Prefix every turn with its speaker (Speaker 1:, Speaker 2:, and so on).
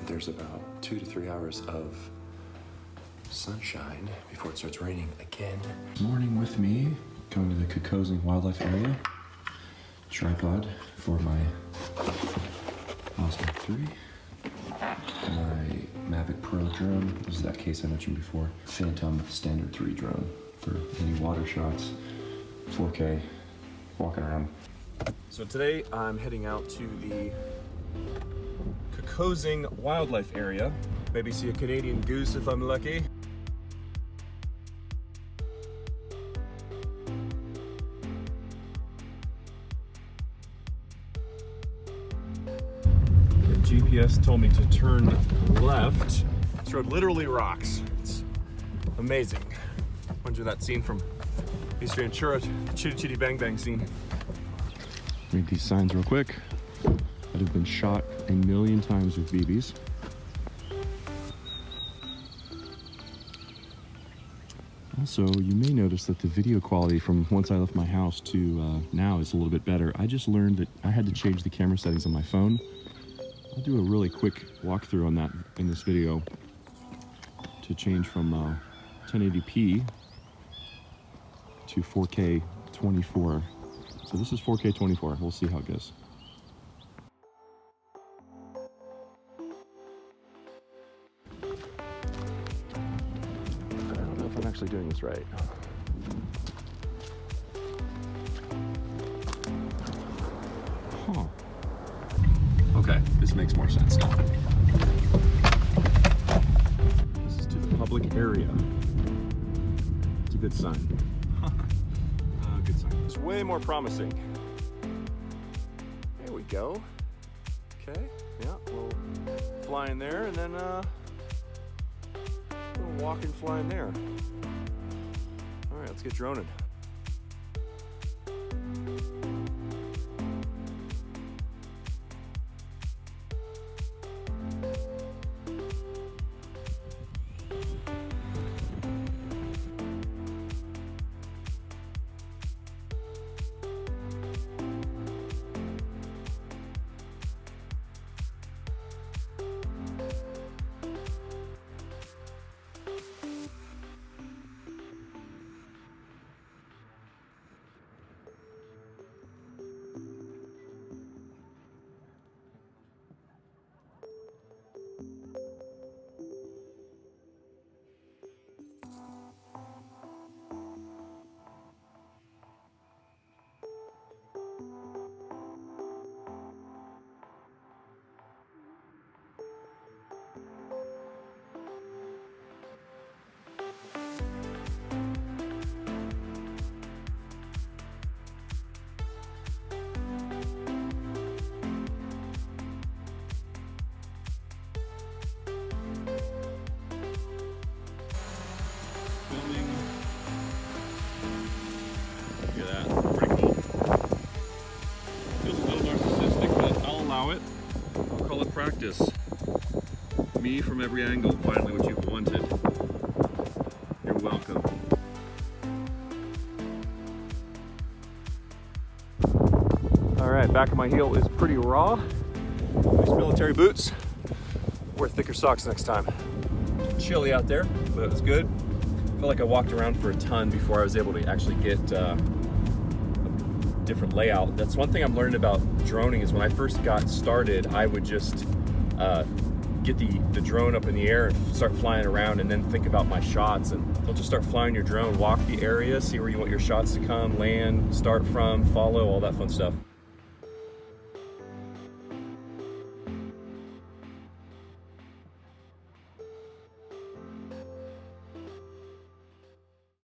Speaker 1: there's about 2 to 3 hours of sunshine before it starts raining again. Morning with me, going to the Kokosing Wildlife Area. Tripod for my Osmo 3. My Mavic Pro drone. This is that case I mentioned before. Phantom Standard 3 drone for any water shots. 4K, walking around. So today I'm heading out to the Kokosing Wildlife Area. Maybe see a Canadian goose if I'm lucky. GPS told me to turn left. This road literally rocks. It's amazing. Reminds me of that scene from Ace Ventura, Chitty Chitty Bang Bang scene. Read these signs real quick. That have been shot a million times with BBs. Also, you may notice that the video quality from once I left my house to now is a little bit better. I just learned that I had to change the camera settings on my phone. I'll do a really quick walkthrough on that in this video to change from 1080p to 4K 24. So this is 4K 24. We'll see how it goes. I don't know if I'm actually doing this right. Huh. Okay, this makes more sense now. This is to the public area. It's a good sign. Good sign. It's way more promising. There we go. Okay, yeah, we'll fly in there and then we'll walk and fly in there. All right, let's get droning. I'll call it practice. Me from every angle, finally what you've wanted. You're welcome. All right, back of my heel is pretty raw. These military boots. Wear thicker socks next time. Chilly out there, but it was good. I feel like I walked around for a ton before I was able to actually get different layout. That's one thing I'm learning about droning is when I first got started, I would just get the drone up in the air and start flying around and then think about my shots, and don't just start flying your drone, walk the area, see where you want your shots to come, land, start from, follow, all that fun stuff.